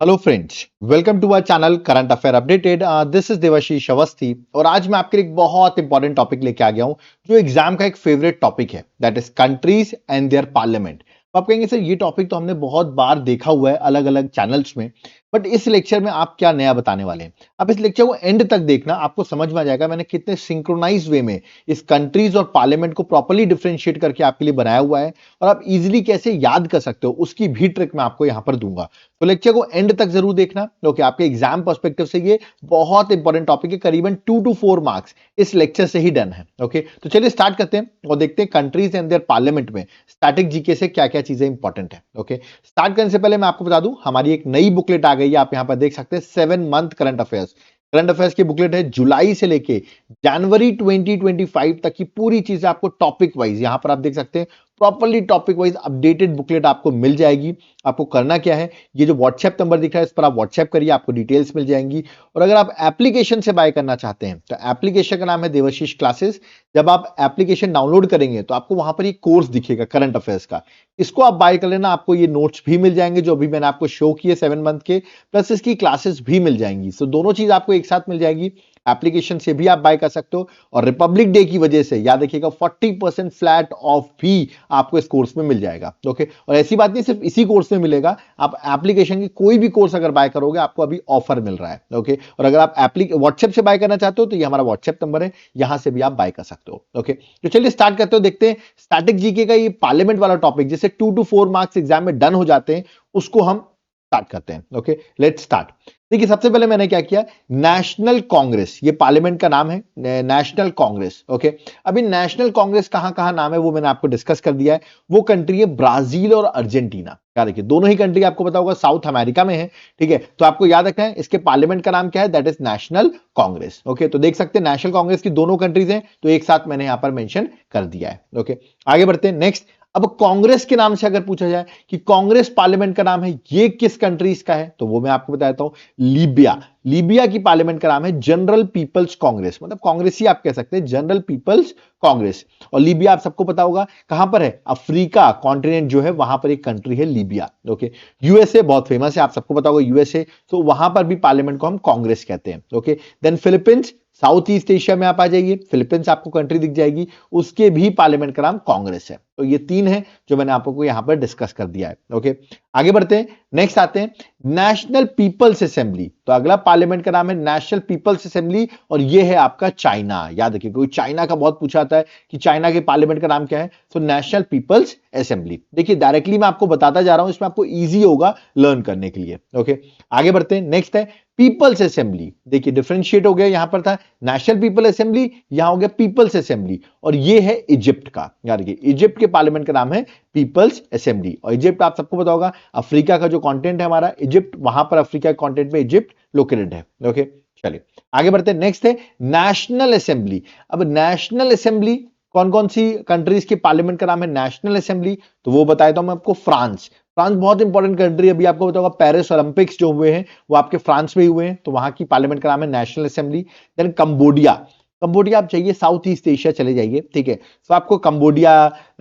Hello friends, welcome to our channel current affair updated. This is Devashish Awasthi और आज मैं आपके लिए एक बहुत इंपॉर्टेंट टॉपिक लेके आ गया हूं जो एग्जाम का एक फेवरेट टॉपिक है, that is countries and their parliament. तो आप कहेंगे सर ये टॉपिक तो हमने बहुत बार देखा हुआ है अलग अलग चैनल्स में, बट इस लेक्चर में आप क्या नया बताने वाले हैं। आप इस लेक्चर को एंड तक देखना, आपको समझ में आ जाएगा मैंने कितने सिंक्रोनाइज वे में इस कंट्रीज और पार्लियामेंट को प्रॉपर्ली डिफरेंशिएट करके आपके लिए बनाया हुआ है और आप इजीली कैसे याद कर सकते हो उसकी भी ट्रिक मैं आपको यहां पर दूंगा। तो लेक्चर को एंड तक जरूर देखना। ओके, आपके एग्जाम पर्सपेक्टिव से ये बहुत इंपॉर्टेंट टॉपिक है, करीबन 2 to 4 मार्क्स इस लेक्चर से ही डन है। ओके, तो चलिए स्टार्ट करते हैं और देखते हैं कंट्रीज एंड देयर पार्लियामेंट में स्टैटिक जीके से क्या क्या चीजें इंपॉर्टेंट है। ओके, स्टार्ट करने से पहले मैं आपको बता दूं हमारी एक नई बुकलेट आ गई है, आप यहां पर देख सकते हैं 7 month current affairs. Current affairs की बुकलेट है, जुलाई से लेके जनवरी 2025 तक की पूरी चीजें आपको टॉपिक वाइज यहां पर आप देख सकते हैं, properly topic wise updated booklet आपको मिल जाएगी। आपको करना क्या है, ये जो व्हाट्सएप नंबर दिख रहा है इस पर आप व्हाट्सएप करिए, आपको डिटेल्स मिल जाएंगी। और अगर आप एप्लीकेशन से बाय करना चाहते हैं तो एप्लीकेशन का नाम है देवाशीष क्लासेस। जब आप एप्लीकेशन डाउनलोड करेंगे तो आपको वहां पर ये कोर्स दिखेगा करंट अफेयर्स का, इसको आप बाय कर लेना। आपको ये नोट्स भी मिल जाएंगे जो अभी मैंने आपको शो किए 7 मंथ के, प्लस इसकी क्लासेस भी मिल जाएंगी। सो दोनों चीज आपको एक साथ मिल जाएगी, एप्लीकेशन से भी आप बाय कर सकते हो और रिपब्लिक डे की वजह से याद रखिएगा 40% फ्लैट ऑफ भी आपको इस कोर्स में मिल जाएगा। ओके, और ऐसी बात नहीं सिर्फ इसी कोर्स में मिलेगा, आप एप्लीकेशन की कोई भी कोर्स अगर बाय करोगे आपको अभी ऑफर मिल रहा है। ओके, और अगर आप व्हाट्सएप से बाय करना चाहते हो तो ये हमारा व्हाट्सएप नंबर है, यहां से भी आप बाय कर सकते हो। ओके, तो चलिए स्टार्ट करते हो, देखते हैं स्टैटिक जीके का ये पार्लियामेंट वाला टॉपिक जिससे 2 to 4 मार्क्स एग्जाम में डन हो जाते हैं उसको हम स्टार्ट करते हैं। Okay, let's start. देखिए सबसे पहले मैंने क्या किया, नेशनल कांग्रेस, ये पार्लियामेंट का नाम है नेशनल कांग्रेस। ओके, अभी नेशनल कांग्रेस कहां कहां नाम है वो मैंने आपको डिस्कस कर दिया है। वो कंट्री है ब्राजील और अर्जेंटीना। क्या देखिए दोनों ही कंट्री आपको पता होगा साउथ अमेरिका में है। ठीक है, तो आपको याद रखना है इसके पार्लियामेंट का नाम क्या है, that is national Congress. Okay, तो देख सकते हैं नेशनल कांग्रेस की दोनों कंट्रीज हैं, तो एक साथ मैंने यहां पर मेंशन कर दिया है। ओके, आगे बढ़ते हैं नेक्स्ट। अब कांग्रेस के नाम से अगर पूछा जाए कि कांग्रेस पार्लियामेंट का नाम है ये किस कंट्रीज का है, तो वो मैं आपको बता देता हूं, लीबिया। लीबिया की पार्लियामेंट का नाम है जनरल पीपल्स कांग्रेस, मतलब कांग्रेस ही आप कह सकते हैं, जनरल पीपल्स कांग्रेस। और लीबिया आप सबको पता होगा कहां पर है, अफ्रीका कॉन्टिनेंट जो है वहां पर एक कंट्री है लीबिया। ओके, यूएसए बहुत फेमस है, आप सबको पता होगा यूएसए, तो वहां पर भी पार्लियामेंट को हम कांग्रेस कहते हैं। Okay, then Philippines, South East Asia में आप आ जाइए, फिलीपींस आपको कंट्री दिख जाएगी, उसके भी पार्लियामेंट का नाम कांग्रेस है। तो ये तीन है जो मैंने आपको यहां पर डिस्कस कर दिया है। ओके, आगे बढ़ते हैं, नेक्स्ट आते हैं नेशनल पीपल्स असेंबली। तो अगला पार्लियामेंट का नाम है नेशनल पीपल्स असेंबली और ये है आपका चाइना। याद रखिए कोई चाइना का बहुत पूछा आता है कि चाइना के पार्लियामेंट का नाम क्या है, तो नेशनल पीपल्स असेंबली। देखिए डायरेक्टली मैं आपको बताता जा रहा हूं, इसमें आपको इजी होगा लर्न करने के लिए। ओके, आगे बढ़ते हैं, नेक्स्ट है पीपल्स असेंबली। देखिए डिफरेंशिएट हो गया, यहां पर था नेशनल पीपल असेंबली, यहां हो गया पीपल्स असेंबली, और ये है इजिप्ट का। याद रखिए इजिप्ट के पार्लियामेंट का नाम है पीपल्स असेंबली। और इजिप्ट आप सबको पता होगा अफ्रीका का जो कॉन्टिनेंट है हमारा इजिप्ट, वहां पर अफ्रीका के कॉन्टिनेंट में इजिप्ट लोकेटेड है। ओके, चलिए आगे बढ़ते हैं, नेक्स्ट है नेशनल असेंबली। अब नेशनल असेंबली कौन कौन सी कंट्रीज के पार्लियामेंट का नाम है नेशनल असेंबली, तो वो बताया था मैं आपको, फ्रांस। फ्रांस बहुत इंपॉर्टेंट कंट्री, अभी आपको बताऊंगा पेरिस ओलंपिक्स जो हुए हैं वो आपके फ्रांस में ही हुए हैं, तो वहां की पार्लियामेंट का नाम है National Assembly. Then Cambodia, Cambodia आप चाहिए साउथ ईस्ट एशिया चले जाइए, ठीक है, तो आपको कंबोडिया,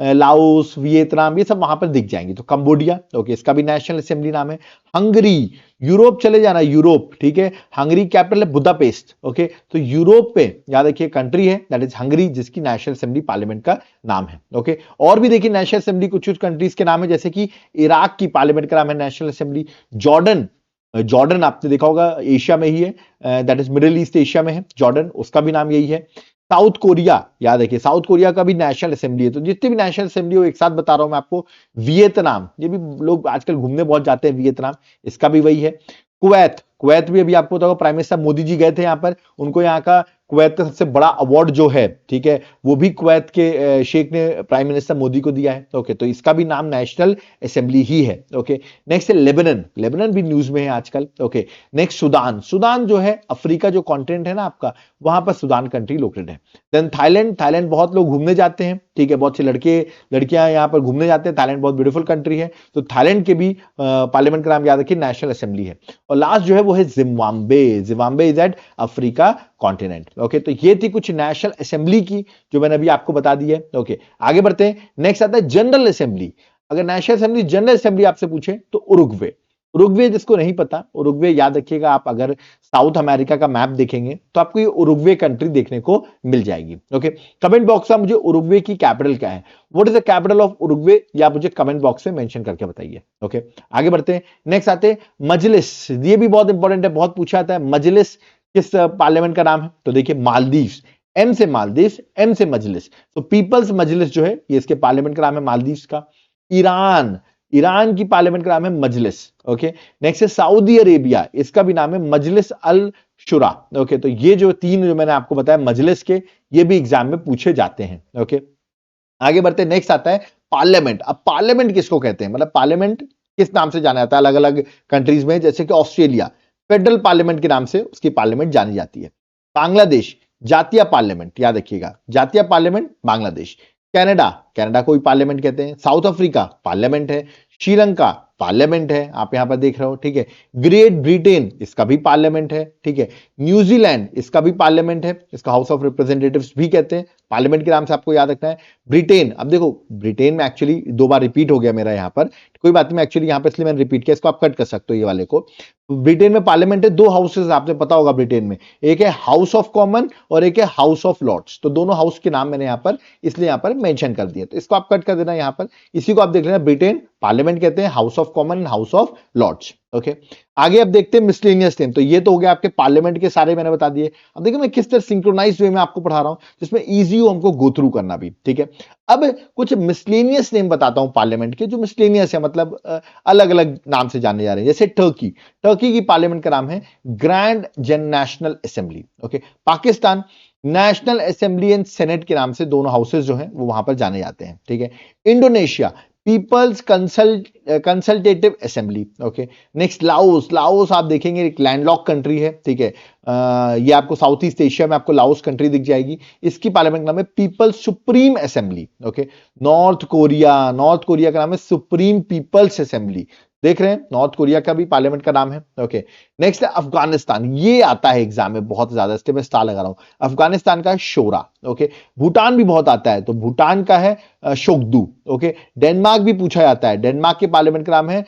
लाओस, वियतनाम ये सब वहां पर दिख जाएंगे, तो कंबोडिया। ओके, इसका भी नेशनल असेंबली नाम है। हंगरी, यूरोप चले जाना, यूरोप, ठीक है, हंगरी कैपिटल है बुदापेस्ट। ओके, तो यूरोप पे याद रखिए कंट्री है दैट इज हंगरी, जिसकी नेशनल असेंबली पार्लियामेंट का नाम है। ओके, और भी देखिए नेशनल असेंबली कुछ कुछ कंट्रीज के नाम है, जैसे कि इराक की पार्लियामेंट का नाम है नेशनल असेंबली। जॉर्डन, जॉर्डन आपने देखा होगा एशिया में ही है, that is middle east Asia में है जॉर्डन, उसका भी नाम यही है। साउथ कोरिया, याद रखिए साउथ कोरिया का भी नेशनल असेंबली है। तो जितने भी नेशनल असेंबली हो एक साथ बता रहा हूं मैं आपको। वियतनाम, ये भी लोग आजकल घूमने बहुत जाते हैं वियतनाम, इसका भी वही है। कुवैत, कुवैत भी अभी आपको तो प्राइम मिनिस्टर मोदी जी गए थे यहां पर, उनको यहाँ का कुवैत का सबसे बड़ा अवार्ड जो है, ठीक है, वो भी कुवैत के शेख ने प्राइम मिनिस्टर मोदी को दिया है। ओके, तो इसका भी नाम नेशनल असेंबली ही है। ओके, नेक्स्ट है लेबनान, लेबनान भी न्यूज में है आजकल। ओके, नेक्स्ट सूडान, सूडान जो है अफ्रीका जो कॉन्टिनेंट है ना आपका, वहां पर सूडान कंट्री लोकेटेड है। देन थाईलैंड, थाईलैंड बहुत लोग घूमने जाते हैं, ठीक है, बहुत से लड़के लड़कियां यहाँ पर घूमने जाते हैं, थाईलैंड बहुत ब्यूटीफुल कंट्री है, तो थाईलैंड के भी पार्लियामेंट का नाम याद रखिए नेशनल असेंबली है। और लास्ट जो है वो है Zimbabwe, Zimbabwe is at Africa continent. Okay, तो ये थी कुछ नेशनल असेंबली की जो मैंने अभी आपको बता दी है। ओके, आगे बढ़ते हैं, नेक्स्ट आता है जनरल असेंबली। अगर नेशनल असेंबली जनरल असेंबली आपसे पूछे तो उरुग्वे, उरुग्वे जिसको नहीं पता, उरुग्वे याद रखिएगा, आप अगर साउथ अमेरिका का मैप देखेंगे तो आपको ये उरुग्वे कंट्री देखने को मिल जाएगी। ओके, कमेंट बॉक्स में मुझे उरुग्वे की कैपिटल क्या है, what is the capital of Uruguay, या मुझे कमेंट बॉक्स में मेंशन करके बताइए। ओके, आगे बढ़ते हैं। नेक्स्ट आते हैं मजलिस, ये भी बहुत इंपॉर्टेंट है, बहुत पूछा जाता है। मजलिस किस पार्लियामेंट का नाम है, तो देखिए मालदीव्स, एम से मालदीव्स, एम से मजलिस, तो पीपल्स मजलिस जो है ये इसके पार्लियामेंट का नाम है मालदीव्स का। ईरान, ईरान की पार्लियामेंट का नाम है मजलिस। ओके, नेक्स्ट है सऊदी अरेबिया, इसका भी नाम है मजलिस अल शुरा। ओके, तो ये जो तीन जो मैंने आपको बताया मजलिस के, ये भी एग्जाम में पूछे जाते हैं। ओके, आगे बढ़ते हैं। नेक्स्ट आता है पार्लियामेंट। अब पार्लियामेंट किसको कहते हैं, मतलब पार्लियामेंट किस नाम से जाना जाता है अलग अलग कंट्रीज में, जैसे कि ऑस्ट्रेलिया फेडरल पार्लियामेंट के नाम से उसकी पार्लियामेंट जानी जाती है। बांग्लादेश जातीय पार्लियामेंट, याद रखिएगा जातीय पार्लियामेंट बांग्लादेश। कनाडा, कनाडा को भी पार्लियामेंट कहते हैं। साउथ अफ्रीका पार्लियामेंट है। श्रीलंका पार्लियामेंट है, आप यहां पर देख रहे हो, ठीक है। ग्रेट ब्रिटेन, इसका भी पार्लियामेंट है, ठीक है। न्यूजीलैंड, इसका भी पार्लियामेंट है, इसका हाउस ऑफ रिप्रेजेंटेटिव्स भी कहते हैं, पार्लियामेंट के नाम से आपको याद रखना है। ब्रिटेन, अब देखो ब्रिटेन में एक्चुअली दो बार रिपीट हो गया मेरा यहां पर, कोई बात नहीं, एक्चुअली यहां पर इसलिए मैंने रिपीट किया, इसको आप कट कर सकते हो ये वाले को। ब्रिटेन में पार्लियामेंट है, दो हाउसेस आपने पता होगा ब्रिटेन में, एक है हाउस ऑफ कॉमन और एक है हाउस ऑफ लॉर्ड्स, तो दोनों हाउस के नाम मैंने यहां पर इसलिए यहां पर मेंशन कर दिया, तो इसको आप कट कर देना यहां पर, इसी को आप देख लेना, ब्रिटेन पार्लियामेंट कहते हैं, house of common and house of lords. Okay, आगे अब देखते हैं मिसलेनियस नेम, तो ये तो हो गया आपके पार्लियामेंट के सारे मैंने बता दिए। अब देखिए मैं किस तरह सिंक्रोनाइज्ड वे में आपको पढ़ा रहा हूं जिसमें इजी हो हमको गो थ्रू करना भी, ठीक है। अब कुछ मिसलेनियस नेम बताता हूं पार्लियामेंट के, जो मिसलेनियस है, मतलब अलग अलग नाम से जाने जा रहे हैं। जैसे टर्की, टर्की की पार्लियामेंट का नाम है ग्रैंड जन national assembly. Okay, Pakistan national assembly and senate के नाम से दोनों हाउसेस जो हैं वो वहां पर जाने जाते हैं, ठीक है। Indonesia people's consultative assembly. Okay, next Laos, Laos आप देखेंगे एक लैंडलॉक कंट्री है, ठीक है। ये आपको साउथ ईस्ट एशिया में आपको लाओस कंट्री दिख जाएगी, इसकी पार्लियामेंट का नाम है people's supreme assembly. Okay, north Korea, north Korea का नाम है सुप्रीम पीपल्स असेंबली, देख रहे हैं, नॉर्थ कोरिया का भी पार्लियामेंट का नाम है। ओके, नेक्स्ट है अफगानिस्तान, ये आता है एग्जाम में बहुत ज्यादा, इसलिए मैं स्टार लगा रहा हूं। अफगानिस्तान का है शोरा। ओके, भूटान भी बहुत आता है, तो भूटान का है शोकदू। ओके, डेनमार्क भी पूछा जाता है, डेनमार्क के पार्लियामेंट का नाम है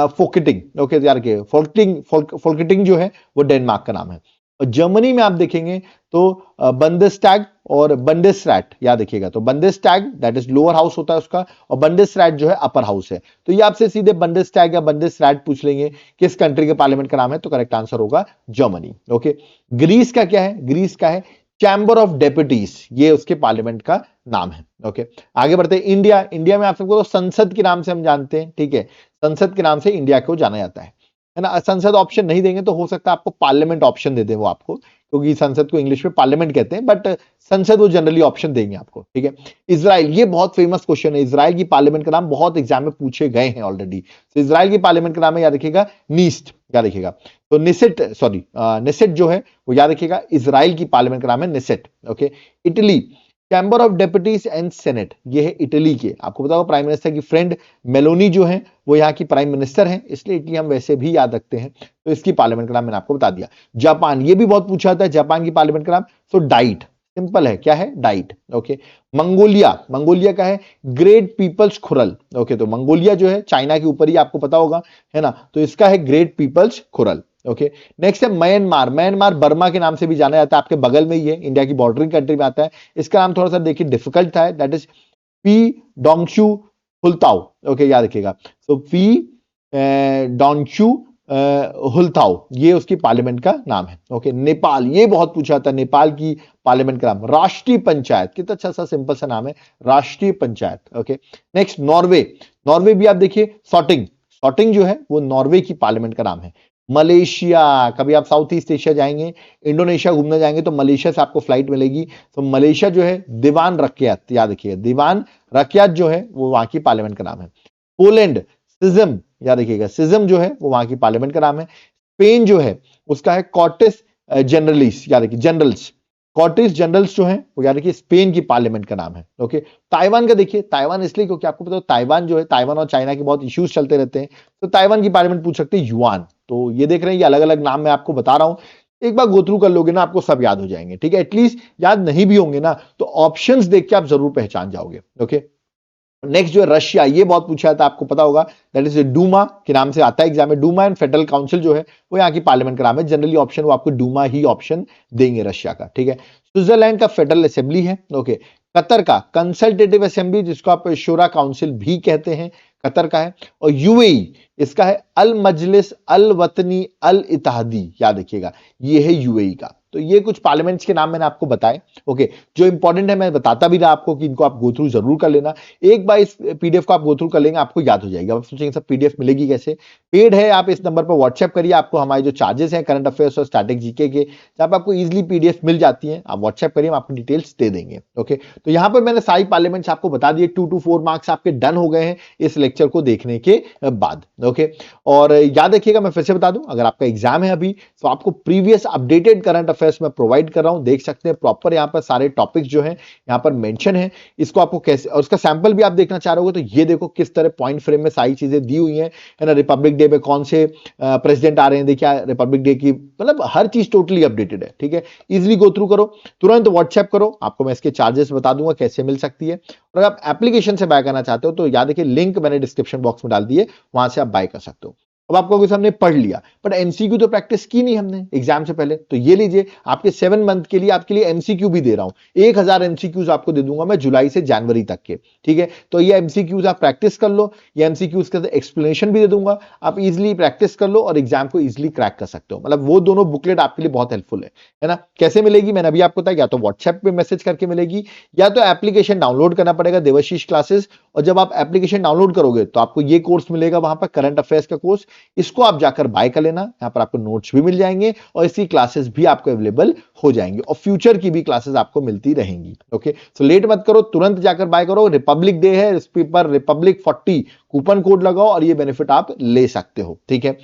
फोकेटिंग। ओके, यार के फोल्केटिंग जो है वो डेनमार्क का नाम है। और जर्मनी में आप देखेंगे तो बंदेस्टैग और बंडेसरैट, याद रखिएगा, तो बंदेस्टैग दैट इज लोअर हाउस होता है उसका, और बंडेसरैट जो है अपर हाउस है, तो ये आपसे सीधे बंडेस्टैग या बंडेसरैट पूछ लेंगे किस कंट्री के पार्लियामेंट का नाम है, तो करेक्ट आंसर होगा जर्मनी। ओके, ग्रीस का क्या है, ग्रीस का है चैम्बर ऑफ डेप्यूटीज, ये उसके पार्लियामेंट का नाम है। ओके, आगे बढ़ते हैं। इंडिया, इंडिया में आप सबको तो संसद के नाम से हम जानते हैं, ठीक है, संसद के नाम से इंडिया को जाना जाता है ना। संसद ऑप्शन नहीं देंगे तो हो सकता है आपको पार्लियामेंट ऑप्शन दे दे वो आपको, क्योंकि संसद को इंग्लिश में पार्लियामेंट कहते हैं, बट संसद वो जनरली ऑप्शन देंगे आपको, ठीक है। इजराइल, ये बहुत फेमस क्वेश्चन है, इजराइल की पार्लियामेंट का नाम बहुत एग्जाम में पूछे गए हैं ऑलरेडी, तो इजराइल की पार्लियामेंट का नाम है, याद रखिएगा, नीस्ट, याद रखिएगा, तो निसेट, सॉरी निसेट जो है वो याद रखिएगा, इजराइल की पार्लियामेंट का नाम है निसेट। Okay, Italy Chamber of Deputies and Senate, ये है इटली के, आपको बताओ प्राइम मिनिस्टर की फ्रेंड मेलोनी जो है वो यहाँ की प्राइम मिनिस्टर हैं, इसलिए इटली हम वैसे भी याद रखते हैं, तो इसकी पार्लियामेंट का नाम मैंने आपको बता दिया। जापान, ये भी बहुत पूछा जाता है, जापान की पार्लियामेंट का नाम, तो डाइट, सिंपल है, क्या है, डाइट। ओके, मंगोलिया, मंगोलिया का है ग्रेट पीपल्स खुरल। ओके, तो मंगोलिया जो है चाइना के ऊपर ही, आपको पता होगा, है ना, तो इसका है ग्रेट पीपल्स खुरल। ओके, नेक्स्ट है म्यांमार, म्यांमार बर्मा के नाम से भी जाना जाता है, आपके बगल में ही है, इंडिया की बॉर्डरिंग कंट्री में आता है, इसका नाम थोड़ा सा देखिए डिफिकल्ट था, दैट इज पी डोंगशू हुलताओ। ओके, याद रखिएगा, तो पी डोंगशू हुलताओ, ये उसकी पार्लियामेंट का नाम है। ओके, नेपाल, ये बहुत पूछा था, नेपाल की पार्लियामेंट का नाम राष्ट्रीय पंचायत, कितना अच्छा सा सिंपल सा नाम है, राष्ट्रीय panchayat. Okay, next Norway, Norway भी आप देखिए सॉर्टिंग, सॉर्टिंग जो है वो नॉर्वे की पार्लियामेंट का नाम है। मलेशिया, कभी आप साउथ ईस्ट एशिया जाएंगे, इंडोनेशिया घूमने जाएंगे तो मलेशिया से आपको फ्लाइट मिलेगी, तो मलेशिया जो है दीवान रकियात, याद रखिएगा, दीवान रकियात जो है वो वहां की पार्लियामेंट का नाम है। पोलैंड सिज्म, याद रखिएगा, सिज्म जो है वो वहां की पार्लियामेंट का नाम है। स्पेन जो है उसका है कॉर्टिस जनरलिस, याद रखिए, जनरल्स, कॉर्टिस जनरल्स जो है वो याद रखिए स्पेन की पार्लियामेंट का नाम है। ओके, ताइवान का देखिए, ताइवान इसलिए क्योंकि आपको पता है ताइवान जो है, ताइवान और चाइना के बहुत इश्यूज चलते रहते हैं, तो ताइवान की पार्लियामेंट पूछ सकते हैं युआन। तो ये देख रहे हैं, ये अलग अलग नाम मैं आपको बता रहा हूं, एक बार गो थ्रू कर लोगे ना आपको सब याद हो जाएंगे, ठीक है, एटलीस्ट याद नहीं भी होंगे ना तो ऑप्शंस देख के आप जरूर पहचान जाओगे। ओके, नेक्स्ट जो है रशिया, ये बहुत पूछा था, आपको पता होगा, दैट इज डूमा के नाम से आता है एग्जाम में। डूमा एंड फेडरल काउंसिल जो है वो यहाँ की पार्लियामेंट का नाम है। जनरली ऑप्शन वो आपको डूमा ही ऑप्शन देंगे रशिया का, ठीक है। स्विट्जरलैंड का फेडरल असेंबली है, ओके। कतर का कंसल्टेटिव असेंबली, जिसको आप शूरा काउंसिल भी कहते हैं, कतर का है। और यूएई, इसका है अल मजलिस अल वतनी अल इत्तेहादी, याद रखिएगा, ये है यूएई का। तो ये कुछ पार्लियामेंट्स के नाम मैंने आपको बताए, ओके। जो इंपॉर्टेंट है मैं बताता भी रहा आपको कि इनको आप गो थ्रू जरूर कर लेना। एक बार इस पीडीएफ को आप गो थ्रू कर लेंगे, आपको याद हो जाएगा। आप सोचेंगे सब पीडीएफ मिलेगी कैसे? पेड है, आप इस नंबर पर व्हाट्सएप करिए, आपको हमारे जो चार्जेस हैं करंट अफेयर्स और स्टैटिक जीके के, जहां पर आपको इजीली पीडीएफ मिल जाती है, आप व्हाट्सएप करिए, हम आपको डिटेल्स दे देंगे, ओके। तो यहां पर मैंने सारी पार्लियामेंट्स आपको बता दिए। 2 to 4 मार्क्स आपके डन हो गए हैं इस लेक्चर को देखने के बाद, ओके। और याद रखिएगा, मैं फिर से बता दूं, अगर आपका एग्जाम है अभी, तो आपको प्रीवियस अपडेटेड करंट अफेयर्स में प्रोवाइड कर रहा हूं, देख सकते हैं प्रॉपर यहां पर सारे टॉपिक्स जो हैं यहां पर मेंशन है। इसको आपको कैसे, और उसका सैंपल भी आप देखना चाह रहे हो तो ये देखो किस तरह पॉइंट फ्रेम में सारी चीजें दी हुई हैं, है ना। रिपब्लिक डे में कौन से प्रेसिडेंट आ रहे हैं, देखिए रिपब्लिक डे की, मतलब हर चीज टोटली अपडेटेड है, ठीक है। इजिली गो थ्रू करो, तुरंत व्हाट्सएप करो, आपको मैं इसके चार्जेस बता दूंगा कैसे मिल सकती है। और अगर आप एप्लीकेशन से बाय करना चाहते हो तो याद रखिए, लिंक मैंने डिस्क्रिप्शन बॉक्स में डाल दिए, वहां से आप बाय कर सकते हो। अब आपको कुछ हमने पढ़ लिया, बट एमसीक्यू तो प्रैक्टिस की नहीं हमने एग्जाम से पहले, तो ये लीजिए, आपके 7 मंथ के लिए आपके लिए एमसीक्यू भी दे रहा हूं। 1000 एमसीक्यूज आपको दे दूंगा मैं जुलाई से जनवरी तक के, ठीक है। तो ये एमसीक्यूज आप प्रैक्टिस कर लो, ये एमसीक्यूज का एक्सप्लेनेशन भी दे दूंगा, आप इजिली प्रैक्टिस कर लो और एग्जाम को इजिली क्रैक कर सकते हो। मतलब वो दोनों बुकलेट आपके लिए बहुत हेल्पफुल है ना। कैसे मिलेगी मैंने अभी आपको बताया, या तो व्हाट्सएप पे मैसेज करके मिलेगी, या तो एप्लीकेशन डाउनलोड करना पड़ेगा, देवाशीष क्लासेस। और जब आप एप्लीकेशन डाउनलोड करोगे तो आपको ये कोर्स मिलेगा वहां पर, करंट अफेयर्स का कोर्स, इसको आप जाकर बाय कर लेना। यहां पर आपको नोट्स भी मिल जाएंगे और इसकी क्लासेस भी आपको अवेलेबल हो जाएंगी, और फ्यूचर की भी क्लासेस आपको मिलती रहेंगी, ओके। सो लेट मत करो, तुरंत जाकर बाय करो। रिपब्लिक डे है, इस पर रिपब्लिक 40 कूपन कोड लगाओ और ये बेनिफिट आप ले सकते हो, ठीक है।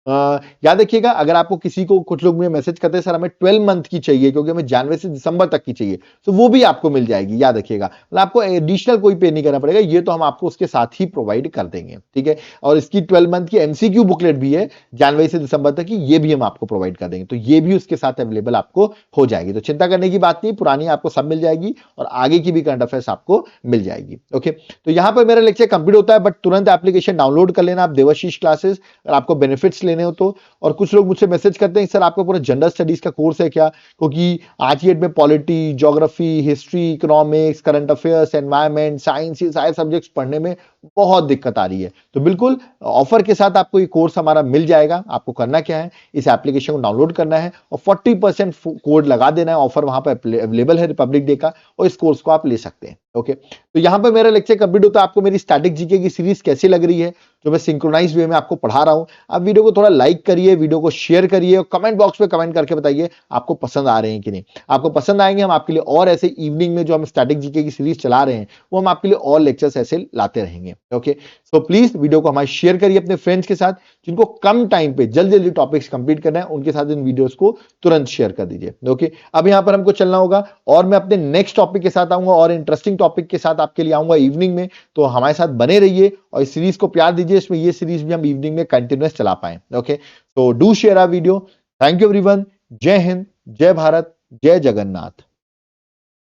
याद रखिएगा, अगर आपको किसी को, कुछ लोग मुझे मैसेज करते हैं सर हमें 12 मंथ की चाहिए क्योंकि हमें जनवरी से दिसंबर तक की चाहिए, तो वो भी आपको मिल जाएगी, याद रखिएगा। मतलब आपको एडिशनल कोई पे नहीं करना पड़ेगा, ये तो हम आपको उसके साथ ही प्रोवाइड कर देंगे, ठीक है। और इसकी 12 मंथ की एमसीक्यू बुकलेट भी है जनवरी से दिसंबर तक की, ये भी हम आपको प्रोवाइड कर देंगे, तो ये भी उसके साथ अवेलेबल आपको हो जाएगी। तो चिंता करने की बात नहीं, पुरानी आपको सब मिल जाएगी और आगे की भी करंट अफेयर्स आपको मिल जाएगी, ओके। तो यहां पर मेरा लेक्चर कंप्लीट होता है, बट तुरंत एप्लीकेशन डाउनलोड कर लेना आप, देवाशीष क्लासेस, अगर आपको बेनिफिट्स लेने हो तो। और कुछ लोग मुझसे मैसेज करते हैं सर आपका पूरा जनरल स्टडीज का कोर्स है क्या, क्योंकि आज की डेट में polity, geography, history, economics, current affairs, environment, science, ये सारे सब्जेक्ट्स पढ़ने में बहुत दिक्कत आ रही है। तो बिल्कुल ऑफर के साथ आपको ये कोर्स हमारा मिल जाएगा। आपको करना क्या है, इस एप्लीकेशन को डाउनलोड करना है और 40% कोड लगा देना है, ऑफर वहां पर अवेलेबल है रिपब्लिक डे का, और इस कोर्स को आप ले सकते हैं, ओके। तो यहां पर मेरा लेक्चर कंप्लीट होता है। आपको मेरी स्टैटिक जीके की सीरीज कैसी लग रही है, जो मैं सिंक्रोनाइज वे में आपको पढ़ा रहा हूं? आप वीडियो को थोड़ा लाइक करिए, वीडियो को शेयर करिए और कमेंट बॉक्स में कमेंट करके बताइए आपको पसंद आ रहे हैं कि नहीं। आपको पसंद आएंगे, हम आपके लिए और ऐसे इवनिंग में जो हम स्टैटिक जीके की सीरीज चला रहे हैं, वो हम आपके लिए और लेक्चर्स ऐसे लाते रहेंगे, ओके। सो प्लीज वीडियो को हमारे शेयर करिए अपने फ्रेंड्स के साथ, जिनको कम टाइम पे जल्दी जल्दी टॉपिक्स कंप्लीट करना है, उनके साथ इन वीडियोस को तुरंत शेयर कर दीजिए, ओके। अब यहां पर हमको चलना होगा और मैं अपने नेक्स्ट टॉपिक के साथ आऊंगा और इंटरेस्टिंग टॉपिक के साथ आपके लिए आऊंगा इवनिंग में। तो हमारे साथ बने रहिए और इस सीरीज को प्यार दीजिए, इसमें ये सीरीज भी हम इवनिंग में कंटिन्यूअस चला पाए, ओके। तो do share our video. Thank you everyone. जय हिंद, जय भारत, जय जगन्नाथ।